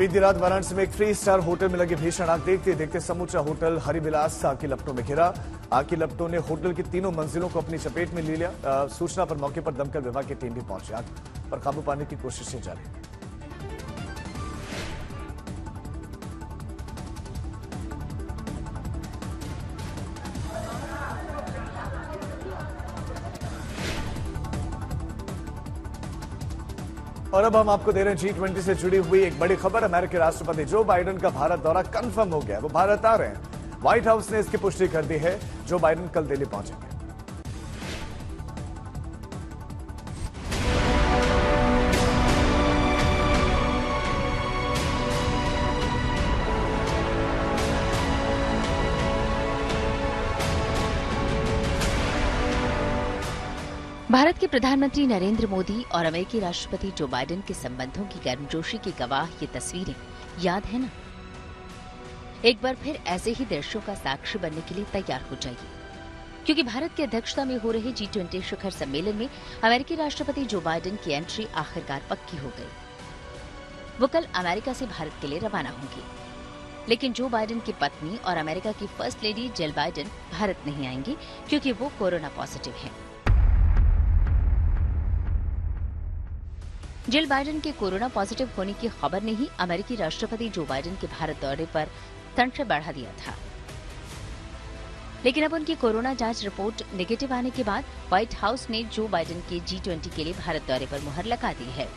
बीती रात वाराणसी में एक 3 स्टार होटल में लगी भीषण आग देखते देखते समूचा होटल हरिविलास आग की लपटों में घिरा। आग की लपटों ने होटल की तीनों मंजिलों को अपनी चपेट में ले लिया। सूचना पर मौके पर दमकल विभाग की टीम भी पहुंची। आग पर काबू पाने की कोशिशें जारी। और अब हम आपको दे रहे हैं G20 से जुड़ी हुई एक बड़ी खबर। अमेरिकी राष्ट्रपति जो बाइडेन का भारत दौरा कंफर्म हो गया, वो भारत आ रहे हैं। व्हाइट हाउस ने इसकी पुष्टि कर दी है। जो बाइडेन कल दिल्ली पहुंचेंगे। भारत के प्रधानमंत्री नरेंद्र मोदी और अमेरिकी राष्ट्रपति जो बाइडेन के संबंधों की गर्मजोशी की गवाह ये तस्वीरें याद है ना? एक बार फिर ऐसे ही दृश्यों का साक्षी बनने के लिए तैयार हो जाइए, क्योंकि भारत की अध्यक्षता में हो रहे G20 शिखर सम्मेलन में अमेरिकी राष्ट्रपति जो बाइडेन की एंट्री आखिरकार पक्की हो गई। वो कल अमेरिका से भारत के लिए रवाना होंगे, लेकिन जो बाइडेन की पत्नी और अमेरिका की first lady Jill Biden Bharat नहीं आएंगी, क्योंकि वो कोरोना पॉजिटिव हैं। जिल बाइडेन के कोरोना पॉजिटिव होने की खबर ने ही अमेरिकी राष्ट्रपति जो बाइडेन के भारत दौरे पर संशय बढ़ा दिया था। लेकिन अब उनकी कोरोना जांच रिपोर्ट नेगेटिव आने के बाद व्हाइट हाउस ने जो बाइडेन के G20 के लिए भारत दौरे पर मुहर लगा दी है।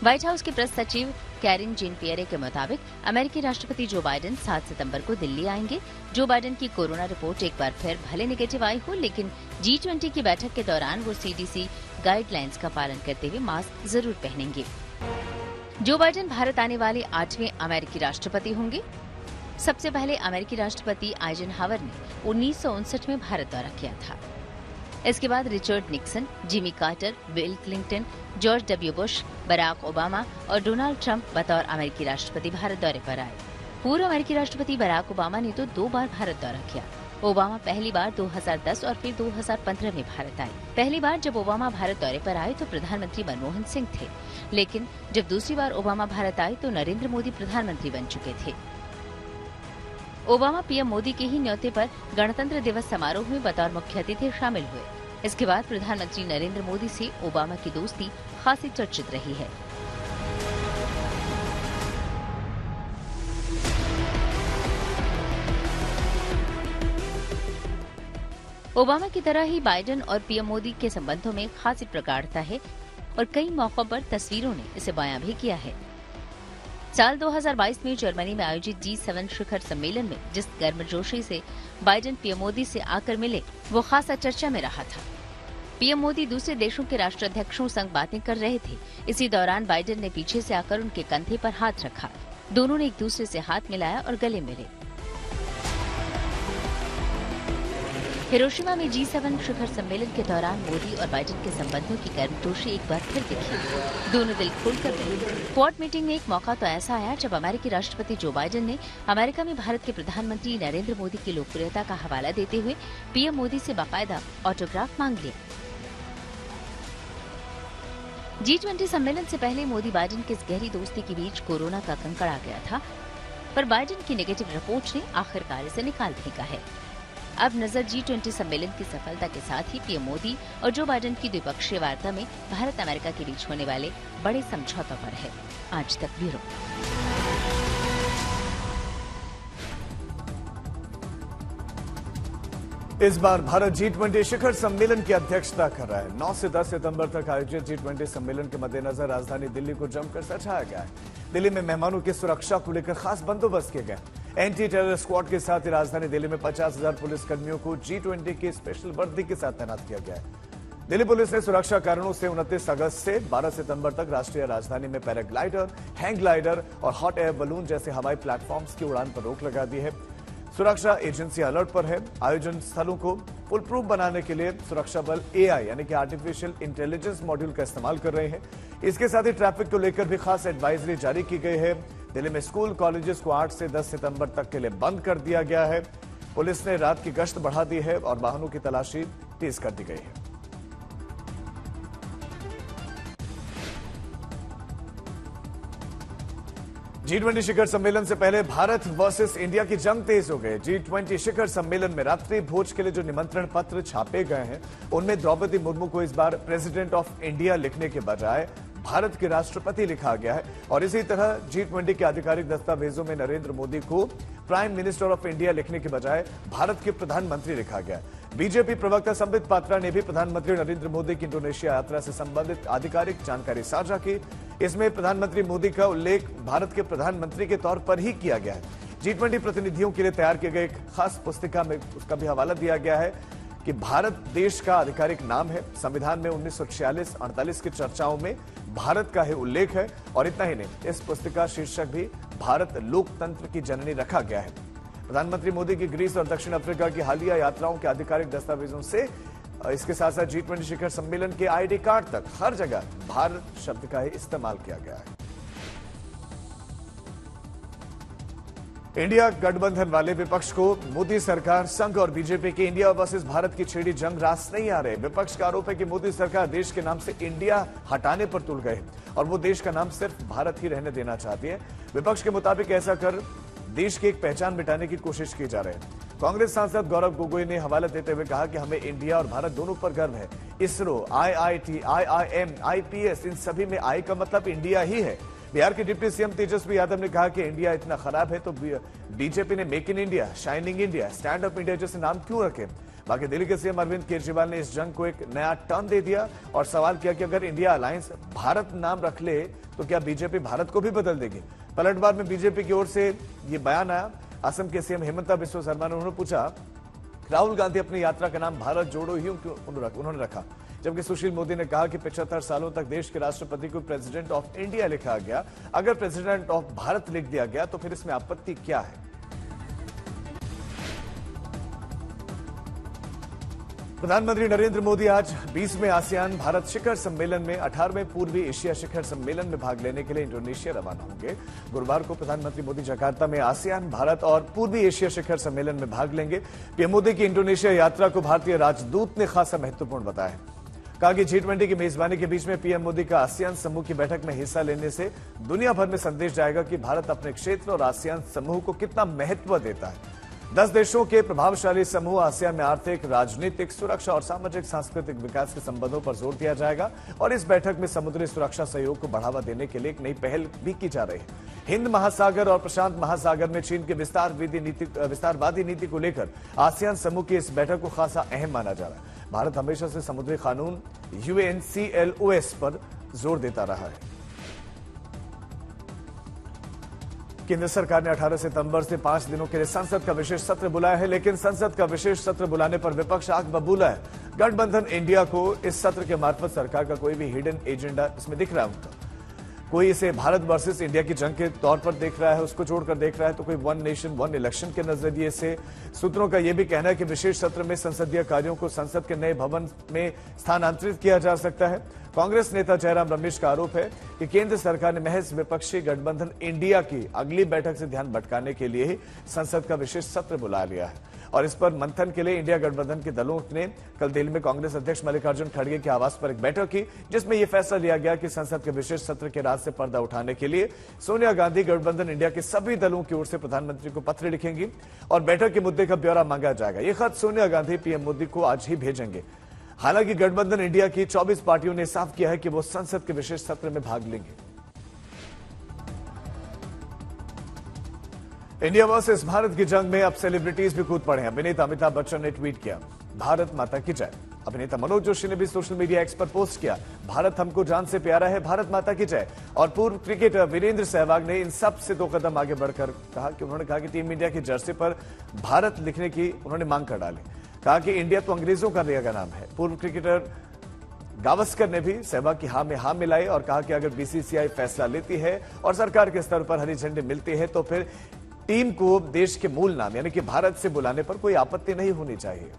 व्हाइट हाउस के प्रेस सचिव कैरिन जेन पियरे के मुताबिक अमेरिकी राष्ट्रपति जो बाइडेन 7 सितंबर को दिल्ली आएंगे। जो बाइडेन की कोरोना रिपोर्ट एक बार फिर भले नेगेटिव आई हो, लेकिन G20 की बैठक के दौरान वो CDC गाइडलाइंस का पालन करते हुए मास्क जरूर पहनेंगे। जो बाइडेन भारत आने वाले 8वें अमेरिकी राष्ट्रपति होंगे। सबसे पहले अमेरिकी राष्ट्रपति आइजनहावर ने 1959 में भारत दौरा किया था। इसके बाद Richard Nixon, Jimmy Carter, Bill Clinton, George W. Bush, Barack Obama और डोनाल्ड ट्रंप बतौर अमेरिकी राष्ट्रपति भारत दौरे पर आए। पूर्व अमेरिकी राष्ट्रपति बराक ओबामा ने तो 2 बार भारत दौरा किया। ओबामा पहली बार 2010 और फिर 2015 में भारत आए। पहली बार जब ओबामा भारत दौरे पर आए तो प्रधानमंत्री मनमोहन सिंह थे, लेकिन जब दूसरी बार ओबामा भारत आए तो नरेंद्र मोदी प्रधानमंत्री बन चुके थे। ओबामा PM मोदी के ही न्योते पर गणतंत्र दिवस समारोह में बतौर मुख्य अतिथि शामिल हुए। इसके बाद प्रधानमंत्री नरेंद्र मोदी से ओबामा की दोस्ती खासी चर्चित रही है। ओबामा की तरह ही बाइडेन और PM मोदी के संबंधों में खासी प्रगाढ़ता है और कई मौकों पर तस्वीरों ने इसे बयां भी किया है। साल 2022 में जर्मनी में आयोजित G7 शिखर सम्मेलन में जिस गर्मजोशी से बाइडेन PM मोदी से आकर मिले, वो खासा चर्चा में रहा था। PM मोदी दूसरे देशों के राष्ट्राध्यक्षों संग बातें कर रहे थे। इसी दौरान बाइडेन ने पीछे से आकर उनके कंधे पर हाथ रखा। दोनों ने एक दूसरे से हाथ मिलाया और गले मिले। हिरोशिमा में G7 शिखर सम्मेलन के दौरान मोदी और बाइडेन के संबंधों की गर्मजोशी एक बार फिर दिखी। दोनों दिल खोलकर मिले। क्वाड मीटिंग में एक मौका तो ऐसा आया जब अमेरिकी राष्ट्रपति जो बाइडेन ने अमेरिका में भारत के प्रधानमंत्री नरेंद्र मोदी की लोकप्रियता का हवाला देते हुए PM मोदी से बाकायदा ऑटोग्राफ मांग लिया। G20 सम्मेलन से पहले मोदी बाइडेन की इस गहरी दोस्ती के बीच कोरोना का कंकड़ आ गया था, पर बाइडेन की नेगेटिव रिपोर्ट ने आखिरकार इसे निकाल फेंका है। अब नजर G20 सम्मेलन की सफलता के साथ ही PM मोदी और जो बाइडेन की द्विपक्षीय वार्ता में भारत अमेरिका के बीच होने वाले बड़े समझौतों पर है। आज तक ब्यूरो। इस बार भारत G20 शिखर सम्मेलन की अध्यक्षता कर रहा है। 9 से 10 सितंबर तक आयोजित G20 सम्मेलन के मद्देनजर राजधानी दिल्ली को जमकर सजाया गया है। दिल्ली में मेहमानों की सुरक्षा को लेकर खास बंदोबस्त किए गए। एंटी टेरर स्क्वाड के साथ ही राजधानी दिल्ली में 50,000 पुलिसकर्मियों को G20 की स्पेशल वर्दी के साथ तैनात किया गया है। दिल्ली पुलिस ने सुरक्षा कारणों से 29 अगस्त से 12 सितंबर तक राष्ट्रीय राजधानी में पैराग्लाइडर, हैंग ग्लाइडर और हॉट एयर बलून जैसे हवाई प्लेटफॉर्म्स की उड़ान पर रोक लगा दी है। सुरक्षा एजेंसी अलर्ट पर है। आयोजन स्थलों को फुल प्रूफ बनाने के लिए सुरक्षा बल AI यानी कि आर्टिफिशियल इंटेलिजेंस मॉड्यूल का इस्तेमाल कर रहे हैं। इसके साथ ही ट्रैफिक को लेकर भी खास एडवाइजरी जारी की गई है। दिल्ली में स्कूल कॉलेजेस को 8 से 10 सितंबर तक के लिए बंद कर दिया गया है। पुलिस ने रात की गश्त बढ़ा दी है और वाहनों की तलाशी तेज कर दी गई है। G20 शिखर सम्मेलन से पहले भारत वर्सेस इंडिया की जंग तेज हो गई। G20 शिखर सम्मेलन में रात्रि भोज के लिए जो निमंत्रण पत्र छापे गए हैं, उनमें द्रौपदी मुर्मू को इस बार प्रेसिडेंट ऑफ इंडिया लिखने के बजाय भारत के राष्ट्रपति लिखा गया है और इसी तरह G20 के आधिकारिक दस्तावेजों में नरेंद्र मोदी को प्राइम मिनिस्टर ऑफ इंडिया लिखने के बजाय भारत के प्रधानमंत्री लिखा गया है। बीजेपी प्रवक्ता संबित पात्रा ने भी प्रधानमंत्री नरेंद्र मोदी की इंडोनेशिया यात्रा से संबंधित आधिकारिक जानकारी साझा की। इसमें प्रधानमंत्री मोदी का उल्लेख भारत के प्रधानमंत्री के तौर पर ही किया गया है। G20 प्रतिनिधियों के लिए तैयार किए गए एक खास पुस्तिका में उसका भी हवाला दिया गया है कि भारत देश का आधिकारिक नाम है। संविधान में 1946-48 की चर्चाओं में भारत का ही उल्लेख है और इतना ही नहीं, इस पुस्तिका शीर्षक भी भारत लोकतंत्र की जननी रखा गया है। प्रधानमंत्री मोदी की ग्रीस और दक्षिण अफ्रीका की हालिया यात्राओं के आधिकारिक दस्तावेजों से इसके साथ साथ G20 शिखर सम्मेलन के आईडी कार्ड तक हर जगह भारत शब्द का ही इस्तेमाल किया गया है। इंडिया गठबंधन वाले विपक्ष को मोदी सरकार, संघ और बीजेपी की इंडिया वर्सेस भारत की छिड़ी जंग रास नहीं आ रहे। विपक्ष का आरोप है कि मोदी सरकार देश के नाम से इंडिया हटाने पर तुल गए और वो देश का नाम सिर्फ भारत ही रहने देना चाहती है। विपक्ष के मुताबिक ऐसा कर देश की एक पहचान मिटाने की कोशिश की जा रही है। कांग्रेस सांसद गौरव गोगोई ने हवाला देते हुए कहा कि हमें इंडिया और भारत दोनों पर गर्व है। इसरो, IIT, IIM, IPS, इन सभी में आई का मतलब इंडिया ही है। बिहार के डिप्टी सीएम तेजस्वी यादव ने कहा कि इंडिया इतना खराब है तो बीजेपी ने make in India, shining India, stand up India जैसे नाम क्यों रखे। बाकी दिल्ली के सीएम अरविंद केजरीवाल ने इस जंग को एक नया टर्न दे दिया और सवाल किया कि अगर इंडिया अलायंस भारत नाम रख ले तो क्या बीजेपी भारत को भी बदल देगी। पलटवार में बीजेपी की ओर से ये बयान आया। असम के सीएम हेमंता बिस्वा शर्मा ने उन्होंने पूछा, राहुल गांधी अपनी यात्रा का नाम भारत जोड़ो ही क्यों उन्होंने रखा, जबकि सुशील मोदी ने कहा कि 75 सालों तक देश के राष्ट्रपति को प्रेसिडेंट ऑफ इंडिया लिखा गया। अगर प्रेसिडेंट ऑफ भारत लिख दिया गया तो फिर इसमें आपत्ति क्या है। प्रधानमंत्री नरेंद्र मोदी आज 20वें आसियान भारत शिखर सम्मेलन में 18वें पूर्वी एशिया शिखर सम्मेलन में भाग लेने के लिए इंडोनेशिया रवाना होंगे। गुरुवार को प्रधानमंत्री मोदी जकार्ता में आसियान भारत और पूर्वी एशिया शिखर सम्मेलन में भाग लेंगे। पीएम मोदी की इंडोनेशिया यात्रा को भारतीय राजदूत ने खासा महत्वपूर्ण बताया। कहा कि G20 की मेजबानी के बीच में पीएम मोदी का आसियान समूह की बैठक में हिस्सा लेने से दुनिया भर में संदेश जाएगा कि भारत अपने क्षेत्र और आसियान समूह को कितना महत्व देता है। 10 देशों के प्रभावशाली समूह आसियान में आर्थिक, राजनीतिक, सुरक्षा और सामाजिक सांस्कृतिक विकास के संबंधों पर जोर दिया जाएगा और इस बैठक में समुद्री सुरक्षा सहयोग को बढ़ावा देने के लिए एक नई पहल भी की जा रही है। हिंद महासागर और प्रशांत महासागर में चीन के विस्तारवादी नीति को लेकर आसियान समूह की इस बैठक को खासा अहम माना जा रहा है। भारत हमेशा से समुद्री कानून UNCLOS पर जोर देता रहा है। केंद्र सरकार ने 18 सितंबर से 5 दिनों के लिए संसद का विशेष सत्र बुलाया है, लेकिन संसद का विशेष सत्र बुलाने पर विपक्ष आग बबूला है। गठबंधन इंडिया को इस सत्र के मार्फत सरकार का कोई भी हिडन एजेंडा इसमें दिख रहा है उनका। कोई इसे भारत वर्सेस इंडिया की जंग के तौर पर देख रहा है, उसको जोड़कर देख रहा है, तो कोई वन नेशन वन इलेक्शन के नजरिए से। सूत्रों का यह भी कहना है कि विशेष सत्र में संसदीय कार्यों को संसद के नए भवन में स्थानांतरित किया जा सकता है। कांग्रेस नेता जयराम रमेश का आरोप है कि केंद्र सरकार ने महज विपक्षी गठबंधन इंडिया की अगली बैठक से ध्यान भटकाने के लिए ही संसद का विशेष सत्र बुला लिया है और इस पर मंथन के लिए इंडिया गठबंधन के दलों ने कल दिल्ली में कांग्रेस अध्यक्ष मल्लिकार्जुन खड़गे के आवास पर एक बैठक की, जिसमें यह फैसला लिया गया कि संसद के विशेष सत्र के राज से पर्दा उठाने के लिए सोनिया गांधी गठबंधन इंडिया के सभी दलों की ओर से प्रधानमंत्री को पत्र लिखेंगी और बैठक के मुद्दे का ब्यौरा मांगा जाएगा। यह खत सोनिया गांधी पीएम मोदी को आज ही भेजेंगे। हालांकि गठबंधन इंडिया की 24 पार्टियों ने साफ किया है कि वो संसद के विशेष सत्र में भाग लेंगे। इंडिया वर्सेस भारत की जंग में अब सेलिब्रिटीज भी कूद पड़े हैं। अभिनेता अमिताभ बच्चन ने ट्वीट किया, भारत माता की जय। अभिनेता मनोज जोशी ने भी सोशल मीडिया एक्स पर पोस्ट किया, भारत हमको जान से प्यारा है, भारत माता की जय। और पूर्व क्रिकेटर वीरेंद्र सहवाग ने इन सब से 2 कदम आगे बढ़कर उन्होंने कहा कि टीम इंडिया की जर्सी पर भारत लिखने की उन्होंने मांग कर डाली। कहा कि इंडिया तो अंग्रेजों का दिया गया नाम है। पूर्व क्रिकेटर गावस्कर ने भी सहवाग की हां में हां मिलाई और कहा कि अगर बीसीसीआई फैसला लेती है और सरकार के स्तर पर हरी झंडी मिलती है तो फिर टीम को देश के मूल नाम यानी कि भारत से बुलाने पर कोई आपत्ति नहीं होनी चाहिए।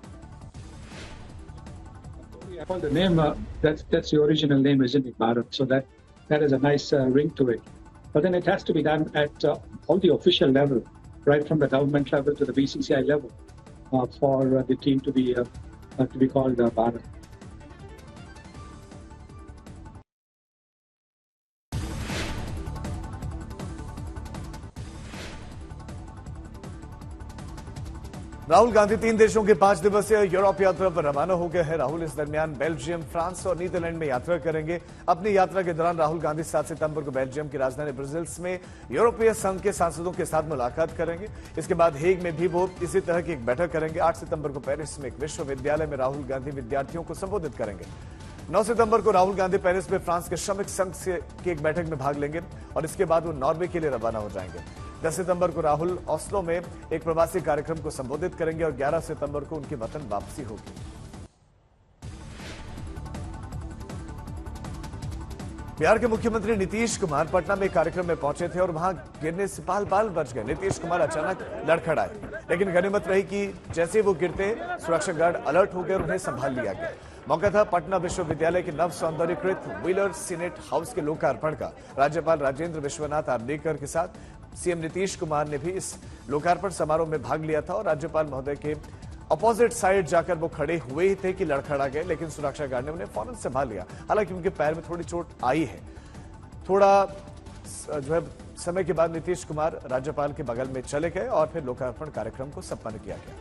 The name, that's the original name, isn't it, Bharat? So that is a nice ring to it. But then it has to be done at all the official level, right from the government level to the BCCI level, for the team to be called Bharat. Rahul Gandhi 3 देशों की 5 दिवसीय Europe यात्रा पर रवाना हो गए हैं। राहुल इस दरमियान बेल्जियम, फ्रांस और नीदरलैंड में यात्रा करेंगे। अपनी यात्रा के दौरान राहुल गांधी 7 सितंबर को बेल्जियम की राजधानी ब्रसेल्स में यूरोपीय संघ के सांसदों के साथ मुलाकात करेंगे। इसके बाद हेग में भी वो इसी तरह की एक बैठक करेंगे। 8 सितंबर को पेरिस में एक विश्वविद्यालय में राहुल गांधी विद्यार्थियों को संबोधित करेंगे। 9 सितंबर को राहुल गांधी पेरिस में फ्रांस के श्रमिक संघ की एक बैठक में भाग लेंगे और इसके बाद वो नॉर्वे के लिए रवाना हो जाएंगे। 10 सितंबर को राहुल ओस्लो में एक प्रवासी कार्यक्रम को संबोधित करेंगे और 11 सितंबर को उनकी वतन वापसी होगी। बिहार के मुख्यमंत्री नीतीश कुमार पटना में एक कार्यक्रम में पहुंचे थे और वहां गिरने से बाल बाल बच गए। नीतीश कुमार अचानक लड़खड़ाए, लेकिन गनीमत रही कि जैसे वो गिरते सुरक्षा गार्ड अलर्ट हो गए और उन्हें संभाल लिया गया। मौका था पटना विश्वविद्यालय के नव सौंदर्यीकृत व्हीलर सीनेट हाउस के लोकार्पण का। राज्यपाल राजेंद्र विश्वनाथ आर्लेकर के साथ सीएम नीतीश कुमार ने भी इस लोकार्पण समारोह में भाग लिया था और राज्यपाल महोदय के अपोजिट साइड जाकर वो खड़े हुए ही थे कि लड़खड़ा गए, लेकिन सुरक्षा गार्ड ने उन्हें फौरन संभाल लिया। हालांकि उनके पैर में थोड़ी चोट आई है। थोड़ा जो है समय के बाद नीतीश कुमार राज्यपाल के बगल में चले गए और फिर लोकार्पण कार्यक्रम को संपन्न किया गया।